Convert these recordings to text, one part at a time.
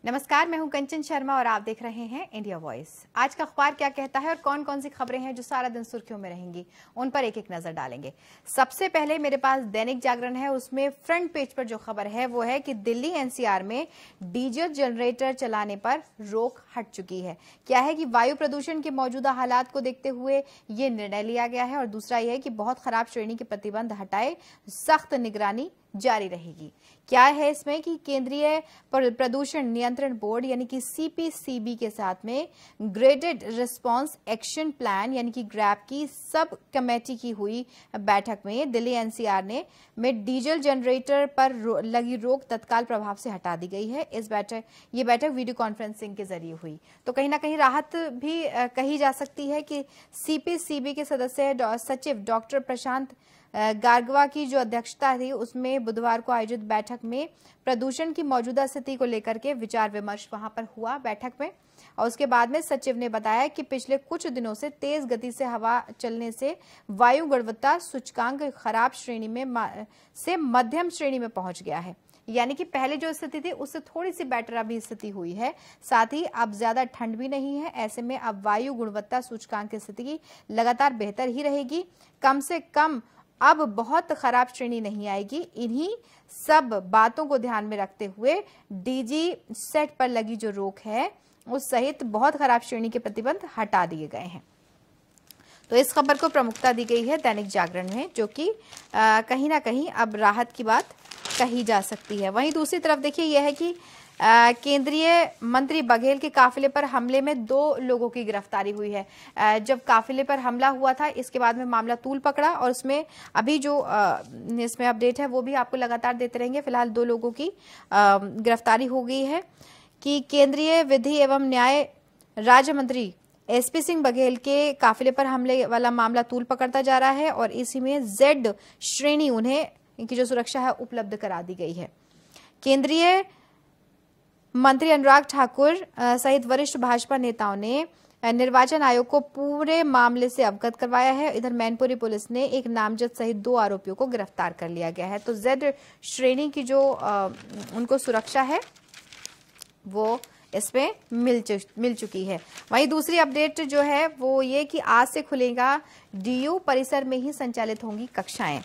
नमस्कार, मैं हूं कंचन शर्मा और आप देख रहे हैं इंडिया वॉइस। आज का अखबार क्या कहता है और कौन कौन सी खबरें हैं जो सारा दिन सुर्खियों में रहेंगी, उन पर एक एक नजर डालेंगे। सबसे पहले मेरे पास दैनिक जागरण है, उसमें फ्रंट पेज पर जो खबर है वो है कि दिल्ली एनसीआर में डीजल जनरेटर चलाने पर रोक हट चुकी है। क्या है कि वायु प्रदूषण के मौजूदा हालात को देखते हुए ये निर्णय लिया गया है और दूसरा यह है कि बहुत खराब श्रेणी के प्रतिबंध हटाए, सख्त निगरानी जारी रहेगी। क्या है इसमें कि केंद्रीय प्रदूषण नियंत्रण बोर्ड यानी कि सीपीसीबी के साथ में ग्रेडेड रिस्पांस एक्शन प्लान यानी कि ग्रैप की सब कमेटी की हुई बैठक में दिल्ली एनसीआर में डीजल जनरेटर पर लगी रोक तत्काल प्रभाव से हटा दी गई है। ये बैठक वीडियो कॉन्फ्रेंसिंग के जरिए हुई, तो कहीं ना कहीं राहत भी कही जा सकती है कि सीपीसीबी के सदस्य सचिव डॉक्टर प्रशांत गारगवा की जो अध्यक्षता थी उसमें बुधवार को आयोजित बैठक में प्रदूषण की मौजूदा स्थिति को लेकर के विचार विमर्श वहां पर हुआ बैठक में। और उसके बाद में सचिव ने बताया कि पिछले कुछ दिनों से तेज गति से हवा चलने से वायु गुणवत्ता सूचकांक खराब श्रेणी में से मध्यम श्रेणी में पहुंच गया है, यानी कि पहले जो स्थिति थी उससे थोड़ी सी बेटर अभी स्थिति हुई है। साथ ही अब ज्यादा ठंड भी नहीं है, ऐसे में अब वायु गुणवत्ता सूचकांक की स्थिति लगातार बेहतर ही रहेगी। कम से कम अब बहुत खराब श्रेणी नहीं आएगी। इन्हीं सब बातों को ध्यान में रखते हुए डीजी सेट पर लगी जो रोक है उस सहित बहुत खराब श्रेणी के प्रतिबंध हटा दिए गए हैं। तो इस खबर को प्रमुखता दी गई है दैनिक जागरण में, जो कि कहीं ना कहीं अब राहत की बात कही जा सकती है। वहीं दूसरी तरफ देखिए यह है कि केंद्रीय मंत्री बघेल के काफिले पर हमले में 2 लोगों की गिरफ्तारी हुई है। जब काफिले पर हमला हुआ था इसके बाद में मामला तूल पकड़ा और उसमें अभी जो इसमें अपडेट है वो भी आपको लगातार देते रहेंगे। फिलहाल 2 लोगों की गिरफ्तारी हो गई है कि केंद्रीय विधि एवं न्याय राज्य मंत्री एसपी सिंह बघेल के काफिले पर हमले वाला मामला तूल पकड़ता जा रहा है और इसी में जेड श्रेणी उन्हें इनकी जो सुरक्षा है उपलब्ध करा दी गई है। केंद्रीय मंत्री अनुराग ठाकुर सहित वरिष्ठ भाजपा नेताओं ने निर्वाचन आयोग को पूरे मामले से अवगत करवाया है। इधर मैनपुरी पुलिस ने एक नामजद सहित 2 आरोपियों को गिरफ्तार कर लिया गया है। तो जेड श्रेणी की जो उनको सुरक्षा है वो इसमें मिल चुकी है। वहीं दूसरी अपडेट जो है वो ये कि आज से खुलेगा डीयू परिसर में ही संचालित होंगी कक्षाएं।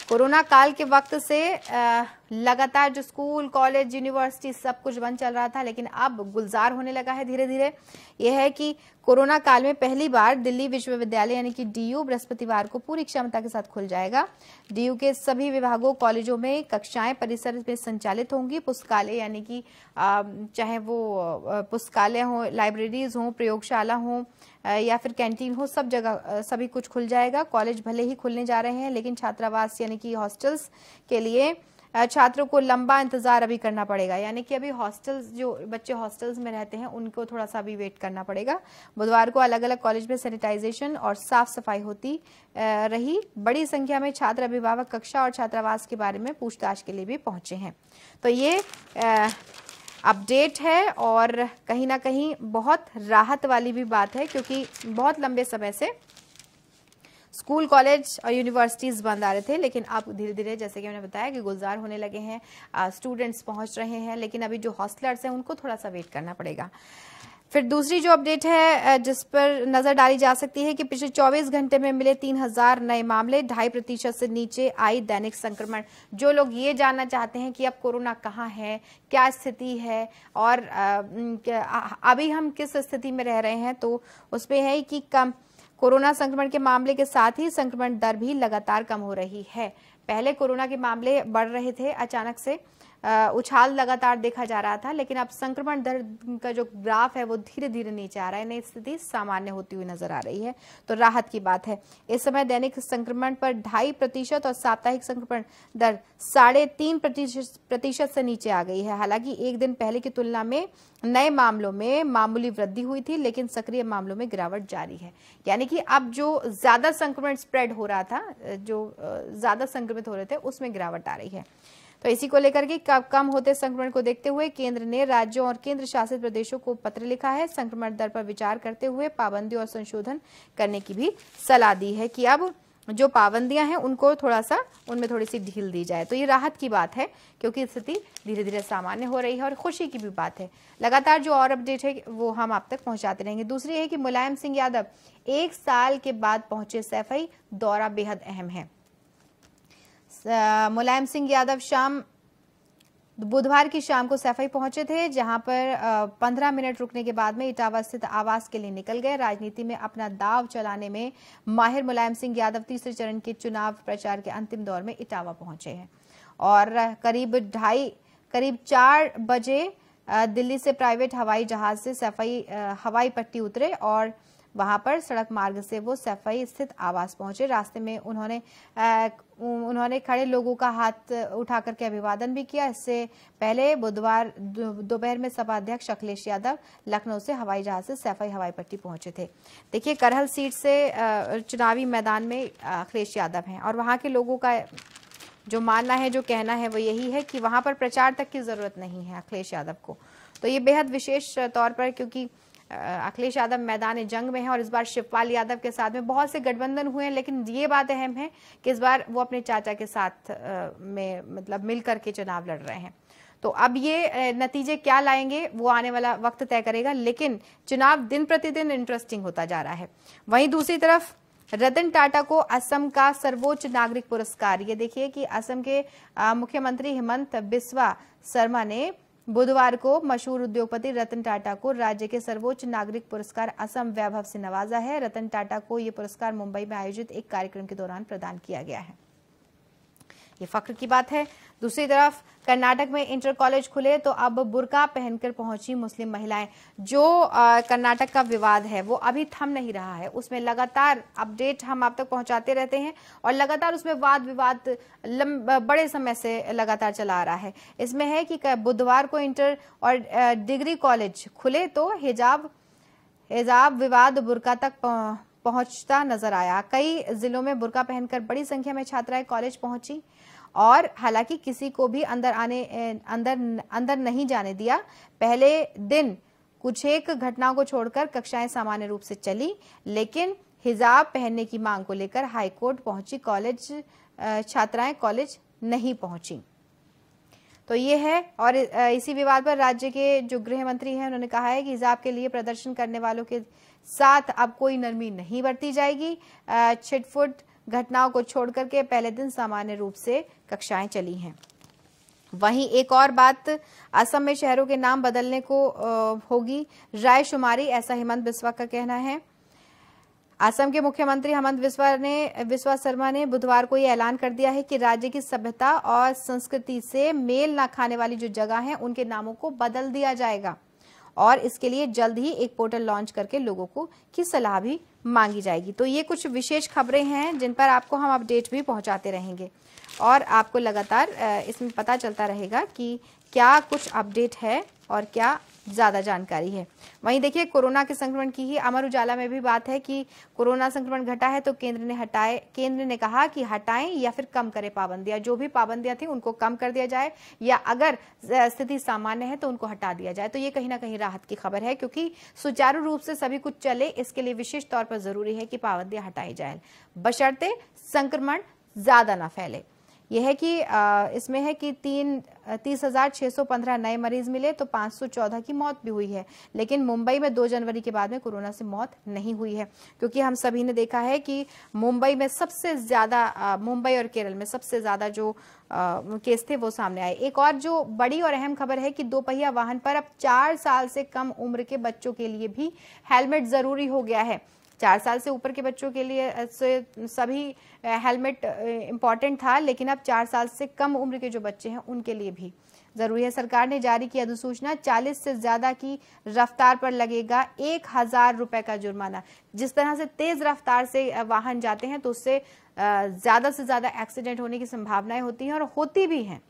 कोरोना काल के वक्त से लगातार जो स्कूल, कॉलेज, यूनिवर्सिटी सब कुछ बंद चल रहा था, लेकिन अब गुलजार होने लगा है धीरे धीरे। यह है कि कोरोना काल में पहली बार दिल्ली विश्वविद्यालय यानी कि डीयू बृहस्पतिवार को पूरी क्षमता के साथ खुल जाएगा। डीयू के सभी विभागों, कॉलेजों में कक्षाएं परिसर में संचालित होंगी। पुस्तकालय यानी कि चाहे वो पुस्तकालय हो, लाइब्रेरीज हो, प्रयोगशाला हो या फिर कैंटीन हो, सब जगह सभी कुछ खुल जाएगा। कॉलेज भले ही खुलने जा रहे हैं लेकिन छात्रावास यानी कि हॉस्टल्स के लिए छात्रों को लंबा इंतजार अभी करना पड़ेगा, यानी कि अभी हॉस्टल्स जो बच्चे हॉस्टल्स में रहते हैं उनको थोड़ा सा अभी वेट करना पड़ेगा। बुधवार को अलग अलग कॉलेज में सैनिटाइजेशन और साफ सफाई होती रही। बड़ी संख्या में छात्र, अभिभावक कक्षा और छात्रावास के बारे में पूछताछ के लिए भी पहुंचे हैं। तो ये अपडेट है और कहीं ना कहीं बहुत राहत वाली भी बात है, क्योंकि बहुत लंबे समय से स्कूल, कॉलेज और यूनिवर्सिटीज बंद आ रहे थे, लेकिन अब धीरे धीरे जैसे कि मैंने बताया कि गुलजार होने लगे हैं, स्टूडेंट्स पहुंच रहे हैं, लेकिन अभी जो हॉस्टलर्स हैं उनको थोड़ा सा वेट करना पड़ेगा। फिर दूसरी जो अपडेट है जिस पर नजर डाली जा सकती है कि पिछले 24 घंटे में मिले 3000 नए मामले, 2.5% से नीचे आई दैनिक संक्रमण। जो लोग ये जानना चाहते हैं कि अब कोरोना कहाँ है, क्या स्थिति है और अभी हम किस स्थिति में रह रहे हैं, तो उसमें है कि कम कोरोना संक्रमण के मामले के साथ ही संक्रमण दर भी लगातार कम हो रही है। पहले कोरोना के मामले बढ़ रहे थे, अचानक से उछाल लगातार देखा जा रहा था, लेकिन अब संक्रमण दर का जो ग्राफ है वो धीरे धीरे नीचे आ रहा है। नई स्थिति सामान्य होती हुई नजर आ रही है, तो राहत की बात है। इस समय दैनिक संक्रमण पर 2.5% और साप्ताहिक संक्रमण दर 3.5% से नीचे आ गई है। हालांकि एक दिन पहले की तुलना में नए मामलों में मामूली वृद्धि हुई थी, लेकिन सक्रिय मामलों में गिरावट जारी है। यानी कि अब जो ज्यादा संक्रमण स्प्रेड हो रहा था, जो ज्यादा संक्रमित हो रहे थे, उसमें गिरावट आ रही है। तो इसी को लेकर के कम होते संक्रमण को देखते हुए केंद्र ने राज्यों और केंद्र शासित प्रदेशों को पत्र लिखा है। संक्रमण दर पर विचार करते हुए पाबंदी और संशोधन करने की भी सलाह दी है कि अब जो पाबंदियां हैं उनको थोड़ा सा उनमें थोड़ी सी ढील दी जाए। तो ये राहत की बात है क्योंकि स्थिति धीरे धीरे सामान्य हो रही है और खुशी की भी बात है। लगातार जो और अपडेट है वो हम आप तक पहुंचाते रहेंगे। दूसरी है कि मुलायम सिंह यादव 1 साल के बाद पहुंचे सैफई, दौरा बेहद अहम है। मुलायम सिंह यादव बुधवार की शाम को सैफई पहुंचे थे, जहां पर 15 मिनट रुकने के बाद में इटावा स्थित आवास के लिए निकल गए। राजनीति में अपना दाव चलाने में माहिर मुलायम सिंह यादव तीसरे चरण के चुनाव प्रचार के अंतिम दौर में इटावा पहुंचे हैं और करीब 4 बजे दिल्ली से प्राइवेट हवाई जहाज से सैफई हवाई पट्टी उतरे और वहां पर सड़क मार्ग से वो सैफई स्थित आवास पहुंचे। रास्ते में उन्होंने खड़े लोगों का हाथ उठा करके अभिवादन भी किया। इससे पहले बुधवार दोपहर में सपा अध्यक्ष अखिलेश यादव लखनऊ से हवाई जहाज से सैफई हवाई पट्टी पहुंचे थे। देखिए, करहल सीट से चुनावी मैदान में अखिलेश यादव हैं और वहां के लोगों का जो मानना है, जो कहना है वो यही है कि वहां पर प्रचार तक की जरूरत नहीं है अखिलेश यादव को। तो ये बेहद विशेष तौर पर, क्योंकि अखिलेश यादव मैदान जंग में है और इस बार शिवपाल यादव के साथ में बहुत से गठबंधन हुए हैं, लेकिन ये बात अहम है कि इस बार वो अपने चाचा के साथ में मतलब मिलकर के चुनाव लड़ रहे हैं। तो अब ये नतीजे क्या लाएंगे वो आने वाला वक्त तय करेगा, लेकिन चुनाव दिन प्रतिदिन इंटरेस्टिंग होता जा रहा है। वहीं दूसरी तरफ रतन टाटा को असम का सर्वोच्च नागरिक पुरस्कार, ये देखिए कि असम के मुख्यमंत्री हिमंत बिस्वा शर्मा ने बुधवार को मशहूर उद्योगपति रतन टाटा को राज्य के सर्वोच्च नागरिक पुरस्कार असम वैभव से नवाजा है। रतन टाटा को यह पुरस्कार मुंबई में आयोजित एक कार्यक्रम के दौरान प्रदान किया गया है। ये फख्र की बात है। दूसरी तरफ कर्नाटक में इंटर कॉलेज खुले तो अब बुर्का पहनकर पहुंची मुस्लिम महिलाएं। जो कर्नाटक का विवाद है वो अभी थम नहीं रहा है, उसमें लगातार अपडेट हम आप तक पहुंचाते रहते हैं और लगातार उसमें वाद विवाद बड़े समय से लगातार चला आ रहा है। इसमें है कि बुधवार को इंटर और डिग्री कॉलेज खुले तो हिजाब विवाद बुर्का तक पहुंचता नजर आया। कई जिलों में बुर्का पहनकर बड़ी संख्या में छात्राएं कॉलेज पहुंची और हालांकि किसी को भी अंदर नहीं जाने दिया। पहले दिन कुछ एक घटनाओं को छोड़कर कक्षाएं सामान्य रूप से चली, लेकिन हिजाब पहनने की मांग को लेकर हाईकोर्ट पहुंची छात्राएं कॉलेज नहीं पहुंची। तो ये है। और इसी विवाद पर राज्य के जो गृह मंत्री हैं उन्होंने कहा है कि हिजाब के लिए प्रदर्शन करने वालों के साथ अब कोई नरमी नहीं बरती जाएगी। छिटफुट घटनाओं को छोड़कर के पहले दिन सामान्य रूप से कक्षाएं चली हैं। वहीं एक और बात, असम में शहरों के नाम बदलने को होगी रायशुमारी, ऐसा हिमंत बिस्वा का कहना है। असम के मुख्यमंत्री हिमंत बिस्वा शर्मा ने बुधवार को यह ऐलान कर दिया है कि राज्य की सभ्यता और संस्कृति से मेल न खाने वाली जो जगह हैं उनके नामों को बदल दिया जाएगा और इसके लिए जल्द ही एक पोर्टल लॉन्च करके लोगों की सलाह भी मांगी जाएगी। तो ये कुछ विशेष खबरें हैं जिन पर आपको हम अपडेट भी पहुंचाते रहेंगे और आपको लगातार इसमें पता चलता रहेगा कि क्या कुछ अपडेट है और क्या ज्यादा जानकारी है। वहीं देखिए, कोरोना के संक्रमण की ही अमर उजाला में भी बात है कि कोरोना संक्रमण घटा है तो केंद्र ने कहा कि हटाएं या फिर कम करें पाबंदियां। जो भी पाबंदियां थी उनको कम कर दिया जाए या अगर स्थिति सामान्य है तो उनको हटा दिया जाए। तो ये कहीं ना कहीं राहत की खबर है, क्योंकि सुचारू रूप से सभी कुछ चले इसके लिए विशेष तौर पर जरूरी है कि पाबंदियां हटाई जाए, बशर्ते संक्रमण ज्यादा ना फैले। यह है कि इसमें है कि 30,615 नए मरीज मिले तो 514 की मौत भी हुई है, लेकिन मुंबई में 2 जनवरी के बाद में कोरोना से मौत नहीं हुई है, क्योंकि हम सभी ने देखा है कि मुंबई में सबसे ज्यादा मुंबई और केरल में सबसे ज्यादा जो केस थे वो सामने आए। एक और जो बड़ी और अहम खबर है कि 2 पहिया वाहन पर अब 4 साल से कम उम्र के बच्चों के लिए भी हेलमेट जरूरी हो गया है। 4 साल से ऊपर के बच्चों के लिए सभी हेलमेट इंपॉर्टेंट था, लेकिन अब 4 साल से कम उम्र के जो बच्चे हैं उनके लिए भी जरूरी है। सरकार ने जारी की अधिसूचना, 40 से ज्यादा की रफ्तार पर लगेगा 1,000 रुपए का जुर्माना। जिस तरह से तेज रफ्तार से वाहन जाते हैं तो उससे ज्यादा से ज्यादा एक्सीडेंट होने की संभावनाएं होती हैं और होती भी हैं।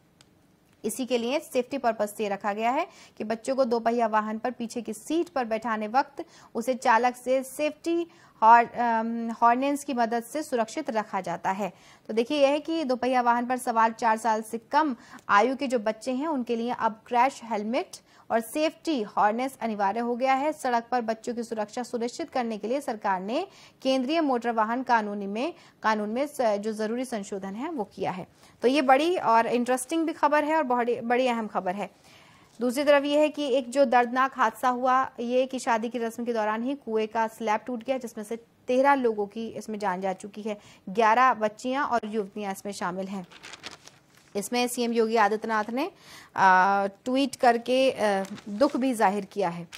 इसी के लिए सेफ्टी पर्पस से रखा गया है कि बच्चों को 2 पहिया वाहन पर पीछे की सीट पर बैठाने वक्त उसे चालक से सेफ्टी हॉर्नेंस की मदद से सुरक्षित रखा जाता है। तो देखिए, यह है कि 2 पहिया वाहन पर सवार 4 साल से कम आयु के जो बच्चे हैं उनके लिए अब क्रैश हेलमेट और सेफ्टी हार्नेस अनिवार्य हो गया है। सड़क पर बच्चों की सुरक्षा सुनिश्चित करने के लिए सरकार ने केंद्रीय मोटर वाहन कानून में जो जरूरी संशोधन है वो किया है। तो ये बड़ी और इंटरेस्टिंग भी खबर है और बड़ी अहम खबर है। दूसरी तरफ ये है कि एक जो दर्दनाक हादसा हुआ ये कि शादी की रस्म के दौरान ही कुएं का स्लैब टूट गया, जिसमें से 13 लोगों की इसमें जान जा चुकी है। 11 बच्चियां और युवतियां इसमें शामिल हैं। इसमें सीएम योगी आदित्यनाथ ने ट्वीट करके दुख भी जाहिर किया है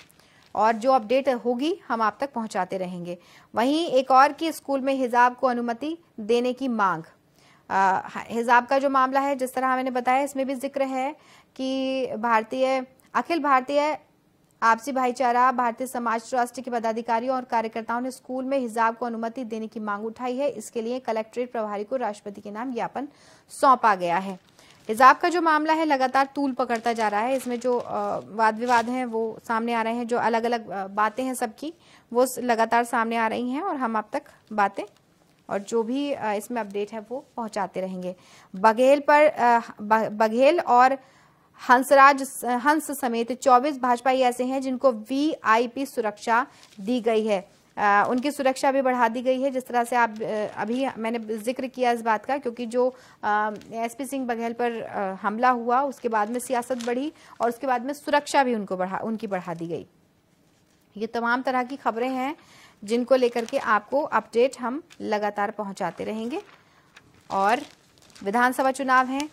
और जो अपडेट होगी हम आप तक पहुंचाते रहेंगे। वहीं एक और कि स्कूल में हिजाब को अनुमति देने की मांग। हिजाब का जो मामला है, जिस तरह मैंने बताया, इसमें भी जिक्र है कि अखिल भारतीय आपसी भाईचारा भारतीय समाज ट्रस्ट के पदाधिकारियों और कार्यकर्ताओं ने स्कूल में हिजाब को अनुमति देने की मांग उठाई है। इसके लिए कलेक्ट्रेट प्रभारी को राष्ट्रपति के नाम ज्ञापन सौंपा गया है। हिजाब का जो मामला है लगातार तूल पकड़ता जा रहा है। इसमें जो वाद विवाद हैं वो सामने आ रहे हैं, जो अलग अलग बातें हैं सबकी वो लगातार सामने आ रही हैं और हम अब तक बातें और जो भी इसमें अपडेट है वो पहुंचाते रहेंगे। बघेल और हंस समेत 24 भाजपाई ऐसे हैं जिनको वीआईपी सुरक्षा दी गई है। उनकी सुरक्षा भी बढ़ा दी गई है। जिस तरह से आप अभी मैंने जिक्र किया इस बात का, क्योंकि जो एसपी सिंह बघेल पर हमला हुआ उसके बाद में सियासत बढ़ी और उसके बाद में सुरक्षा भी उनकी बढ़ा दी गई। ये तमाम तरह की खबरें हैं जिनको लेकर के आपको अपडेट हम लगातार पहुंचाते रहेंगे। और विधानसभा चुनाव हैं,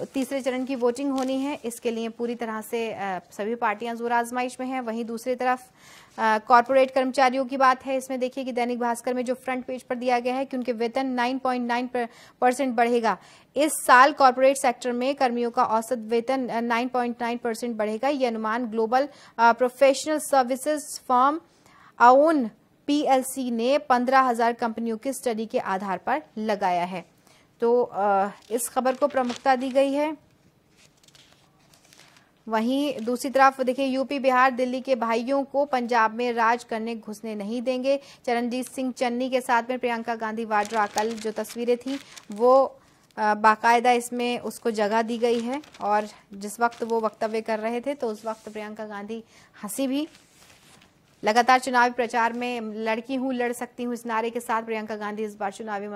तीसरे चरण की वोटिंग होनी है, इसके लिए पूरी तरह से सभी पार्टियां जोर आजमाइश में हैं। वहीं दूसरी तरफ कॉर्पोरेट कर्मचारियों की बात है। इसमें देखिए कि दैनिक भास्कर में जो फ्रंट पेज पर दिया गया है कि उनके वेतन 9.9% बढ़ेगा। इस साल कॉर्पोरेट सेक्टर में कर्मियों का औसत वेतन 9.9% बढ़ेगा। ये अनुमान ग्लोबल प्रोफेशनल सर्विसेज फर्म आउन पीएलसी ने 15,000 कंपनियों की स्टडी के आधार पर लगाया है। तो इस खबर को प्रमुखता दी गई है। वहीं दूसरी तरफ देखिए यूपी बिहार दिल्ली के भाइयों को पंजाब में राज करने घुसने नहीं देंगे। चरणजीत सिंह चन्नी के साथ में प्रियंका गांधी वाड्रा, कल जो तस्वीरें थी वो बाकायदा इसमें उसको जगह दी गई है और जिस वक्त वो वक्तव्य कर रहे थे तो उस वक्त प्रियंका गांधी हंसी भी। लगातार चुनावी प्रचार में लड़की हूं लड़ सकती हूं इस नारे के साथ प्रियंका गांधी इस बार चुनावी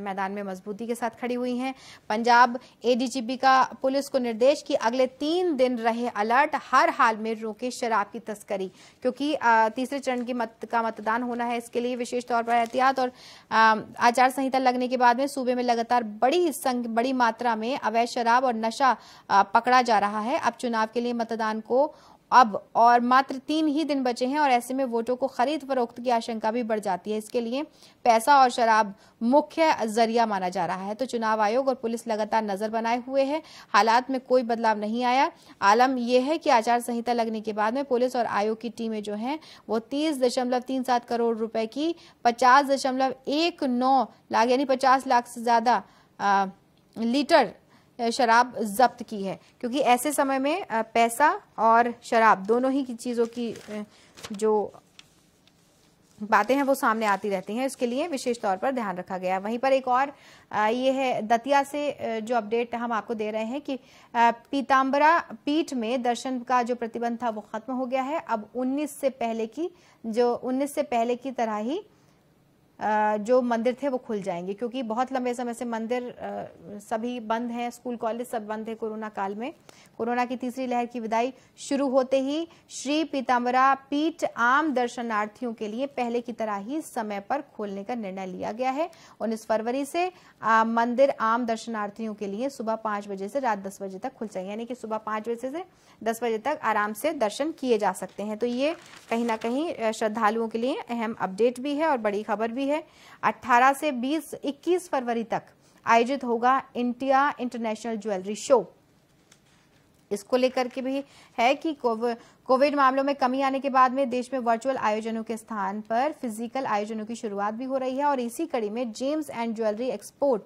मैदान में मजबूती के साथ खड़ी हुई हैं। पंजाब एडीजीपी का पुलिस को निर्देश कि अगले 3 दिन रहे अलर्ट, हर हाल में रोके शराब की तस्करी, क्योंकि तीसरे चरण का मतदान होना है। इसके लिए विशेष तौर पर एहतियात और आचार संहिता लगने के बाद में सूबे में लगातार बड़ी मात्रा में अवैध शराब और नशा पकड़ा जा रहा है। अब चुनाव के लिए मतदान को अब और मात्र 3 ही दिन बचे हैं और ऐसे में वोटों को खरीद फरोख्त की आशंका भी बढ़ जाती है। इसके लिए पैसा और शराब मुख्य जरिया माना जा रहा है। तो चुनाव आयोग और पुलिस लगातार नजर बनाए हुए है। हालात में कोई बदलाव नहीं आया। आलम यह है कि आचार संहिता लगने के बाद में पुलिस और आयोग की टीमें जो हैं वो 30.37 करोड़ रुपए की 50.19 लाख यानी 50 लाख से ज्यादा लीटर शराब जब्त की है, क्योंकि ऐसे समय में पैसा और शराब दोनों ही की चीजों की जो बातें हैं वो सामने आती रहती हैं। इसके लिए विशेष तौर पर ध्यान रखा गया। वहीं पर एक और ये है दतिया से जो अपडेट हम आपको दे रहे हैं कि पीताम्बरा पीठ में दर्शन का जो प्रतिबंध था वो खत्म हो गया है। अब 19 से पहले की तरह ही जो मंदिर थे वो खुल जाएंगे, क्योंकि बहुत लंबे समय से मंदिर सभी बंद हैं, स्कूल कॉलेज सब बंद है कोरोना काल में। कोरोना की तीसरी लहर की विदाई शुरू होते ही श्री पीताम्बरा पीठ आम दर्शनार्थियों के लिए पहले की तरह ही समय पर खोलने का निर्णय लिया गया है। 19 फरवरी से मंदिर आम दर्शनार्थियों के लिए सुबह 5 बजे से रात 10 बजे तक खुल जाएंगे, यानी कि सुबह 5 बजे से 10 बजे तक आराम से दर्शन किए जा सकते हैं। तो ये कहीं ना कहीं श्रद्धालुओं के लिए अहम अपडेट भी है और बड़ी खबर भी है। 18 से 21 फरवरी तक आयोजित होगा इंडिया इंटरनेशनल ज्वेलरी शो। इसको लेकर के भी है कि कोविड मामलों में कमी आने के बाद में देश में वर्चुअल आयोजनों के स्थान पर फिजिकल आयोजनों की शुरुआत भी हो रही है और इसी कड़ी में James and jewellery export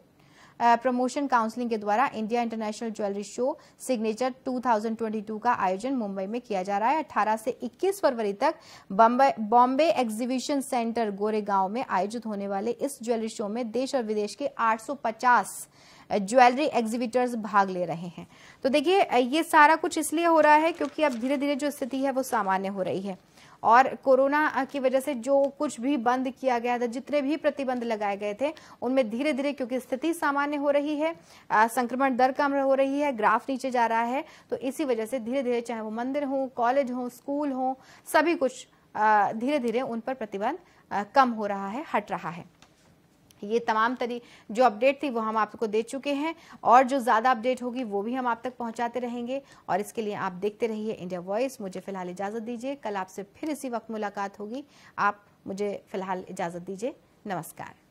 promotion counselling के द्वारा India international jewellery show signature 2022 का आयोजन मुंबई में किया जा रहा है। 18 से 21 फरवरी तक बॉम्बे एग्जीबिशन सेंटर गोरेगांव में आयोजित होने वाले इस ज्वेलरी शो में देश और विदेश के 850 ज्वेलरी एग्जीबिटर्स भाग ले रहे हैं। तो देखिए ये सारा कुछ इसलिए हो रहा है क्योंकि अब धीरे धीरे जो स्थिति है वो सामान्य हो रही है, और कोरोना की वजह से जो कुछ भी बंद किया गया था, जितने भी प्रतिबंध लगाए गए थे, उनमें धीरे धीरे क्योंकि स्थिति सामान्य हो रही है, संक्रमण दर कम हो रही है, ग्राफ नीचे जा रहा है, तो इसी वजह से धीरे धीरे चाहे वो मंदिर हो, कॉलेज हो, स्कूल हो, सभी कुछ धीरे धीरे उन पर प्रतिबंध कम हो रहा है, हट रहा है। ये तमाम जो अपडेट थी वो हम आपको दे चुके हैं, और जो ज़्यादा अपडेट होगी वो भी हम आप तक पहुंचाते रहेंगे, और इसके लिए आप देखते रहिए इंडिया वॉइस। मुझे फिलहाल इजाज़त दीजिए, कल आपसे फिर इसी वक्त मुलाकात होगी। आप मुझे फिलहाल इजाज़त दीजिए, नमस्कार।